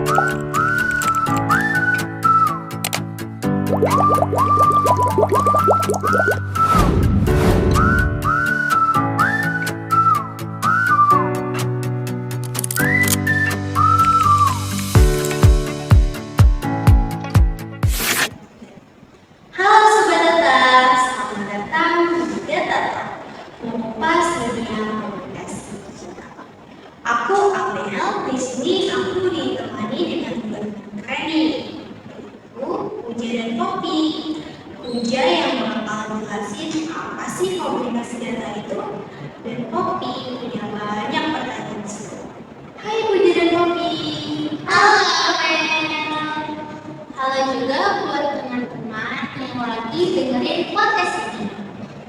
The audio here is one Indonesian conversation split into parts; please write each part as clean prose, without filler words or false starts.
Halo Sobat Data, selamat datang di Data mengupas dunia komunikasi digital. Aku Apel, di sini aku ditemani dengan dua teman keren nih, yaitu Puja dan Poppy. Puja yang bakal jelasin apa sih komunikasi data itu, dan Poppy punya banyak pertanyaan sih. Hai Puja dan Poppy. Halo Apel. Halo juga buat teman-teman yang lagi dengerin podcast ini.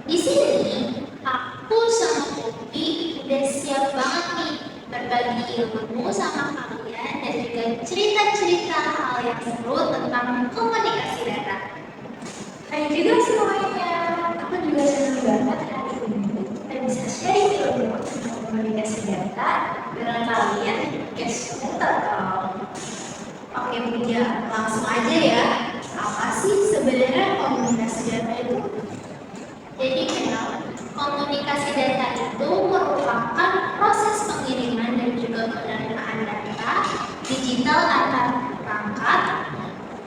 Di sini aku sama Poppy udah siap banget nih berbagi ilmu sama kalian dan juga cerita-cerita hal yang seru tentang komunikasi data. Hai juga semuanya, aku juga senang banget hari ini kita bisa sharing ilmu tentang komunikasi data dengan kalian di podcast Data Talk. Oke Puja, langsung aja ya. Apa sih sebenarnya komunikasi data itu? Jadi kenal, komunikasi data itu merupakan proses pengiriman dan juga penerimaan data digital antar perangkat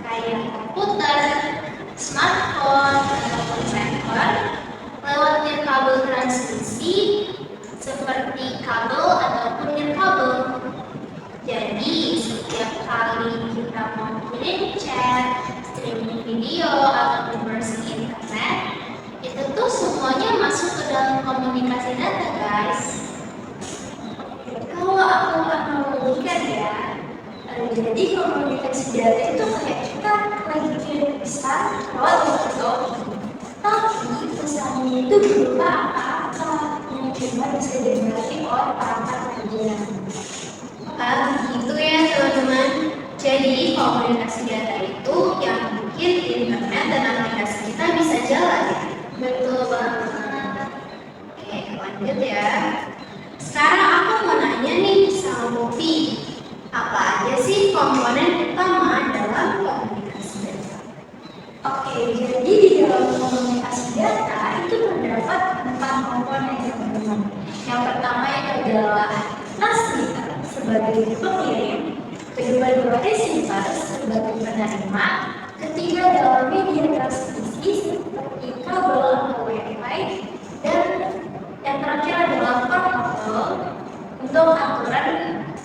kayak komputer, smartphone, ataupun server lewat kabel transmisi seperti kabel ataupun nirkabel. Jadi setiap kali kita mau kirim chat, streaming video, ataupun browsing internet, itu tuh semuanya masuk ke dalam komunikasi data, guys. Kalau aku analogikan ya, jadi komunikasi data itu kayak kita lagi kirim pesan lewat walkie-talkie. Tapi pesannya itu berupa apa-apa yang cuma bisa dimengerti oleh perangkat aja. Begitu ya teman-teman. Jadi komunikasi data itu yang bikin internet dan aplikasi kita bisa jalan ya. Betul banget. Oke, lanjut ya. Sekarang aku mau nanya nih sama Poppy, apa aja sih komponen utama dalam komunikasi data? Oke, jadi di dalam komunikasi data itu terdapat 4 komponen teman-teman. Yang pertama itu adalah transmitter sebagai pengirim, kedua adalah receiver sebagai penerima, ketiga adalah media transmisi seperti kabel atau wifi, dan yang terakhir adalah protokol untuk aturan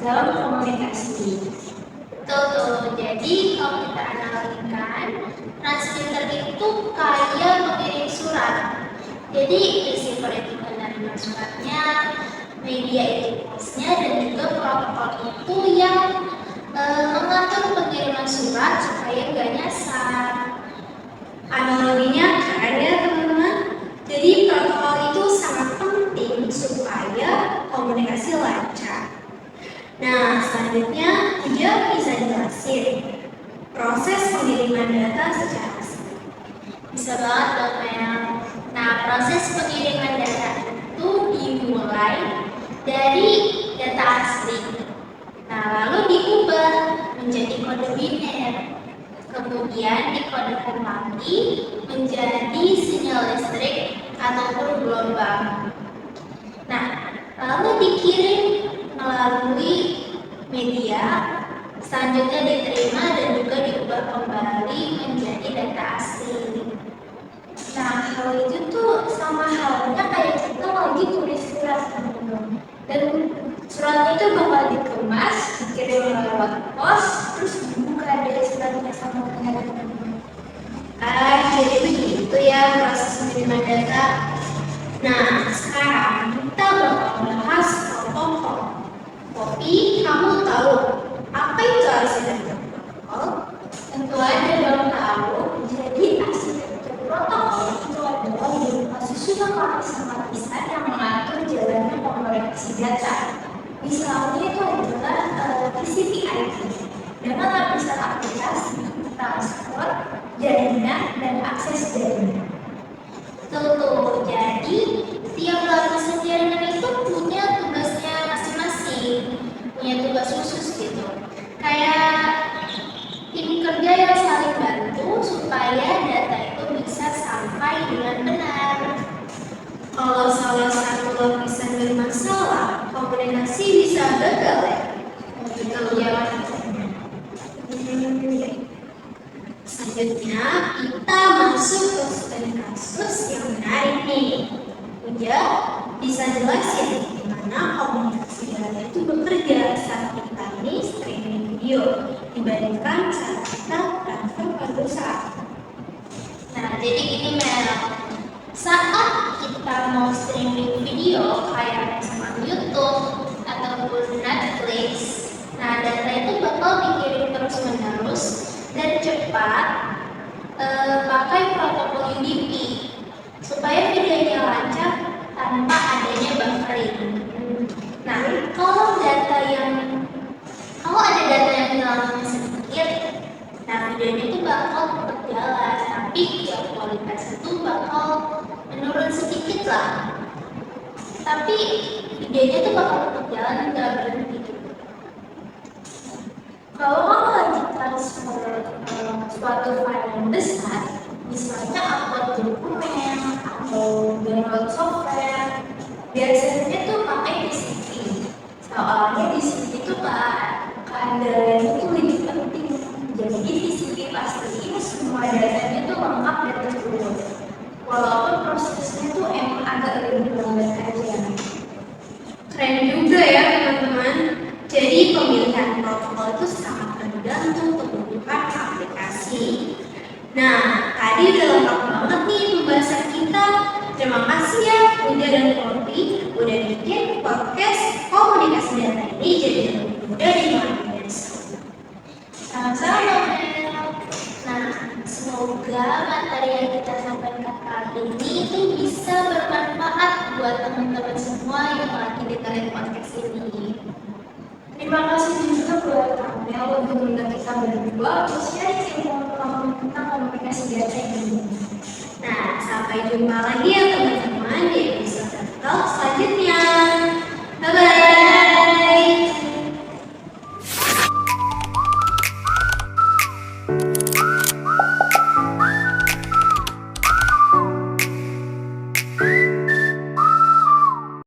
dalam komunikasi. Betul. Jadi kalau kita analogikan, transmitter itu kayak mengirim surat. Jadi receiver itu menerima suratnya, media itu hostnya, dan juga protokol itu yang mengatur pengiriman surat supaya nggak nyasar. Analoginya keren ya teman-teman. Jadi protokol itu sangat penting supaya komunikasi lancar. Nah, selanjutnya dia bisa jelasin proses pengiriman data secara singkat. Bisa banget dong, Mel. Nah, proses pengiriman data itu dimulai dari data asli. Nah, lalu diubah menjadi kode biner. Kemudian dikodekan lagi menjadi sinyal listrik ataupun gelombang. Nah, lalu dikirim melalui media, selanjutnya diterima dan juga diubah kembali menjadi data asli. Nah, hal itu tuh sama halnya kayak kita lagi tulis surat teman-teman. Dan suratnya itu bakal dikemas, dikirim lewat pos, terus dibuka deh suratnya sama teman-teman. Jadi begitu ya proses pengiriman data. Nah, sekarang kita bakal bahas protokol. Poppy, kamu tahu apa itu arsitektur protokol? Tentu aja dong tahu. Jadi arsitektur protokol itu adalah berupa susunan lapisan-lapisan yang mengatur jalannya komunikasi data. Misalnya itu adalah TCP/IP dengan lapisan aplikasi, transport, jaringan, dan akses jaringan. Tuh, jadi tiap video dibandingkan saat kita transfer pulsa. Nah, jadi gini Mel, saat kita mau streaming video kayak sama YouTube ataupun Netflix, nah data itu bakal dikirim terus menerus dan cepat pakai protokol UDP supaya videonya lancar tanpa adanya buffering. Nah, kalau ada data yang hilangnya sedikit, nah videonya itu bakal tetap jalan, tapi ya kualitas itu bakal menurun sedikit lah. Tapi videonya itu bakal tetap jalan, nggak berhenti. Kalau kamu lagi transfer suatu file yang besar, misalnya upload dokumen atau download software, biasanya tuh pakai DCP. Soalnya DCP itu keandainya itu lebih penting. Jadi DCP pasti semua datanya tuh lengkap dan terurut. Walaupun prosesnya tuh emang agak lebih lambat aja. Keren juga ya teman-teman. Jadi pemilihan protokol itu sangat tergantung kebutuhan aplikasi. Nah, tadi udah lengkap banget nih pembahasan kita. Terima kasih ya Bunda dan Poppy udah bikin podcast komunikasi data ini jadi lebih mudah dipahami dan seru. Sama-sama. Nah, semoga materi yang kita sampaikan kali ini itu bisa bermanfaat buat teman-teman semua yang lagi dengerin podcast ini. Terima kasih juga buat Kamel untuk mengundang kita berdua untuk sharing ilmu tentang komunikasi data ini. Nah, sampai jumpa lagi ya teman-teman di episode talk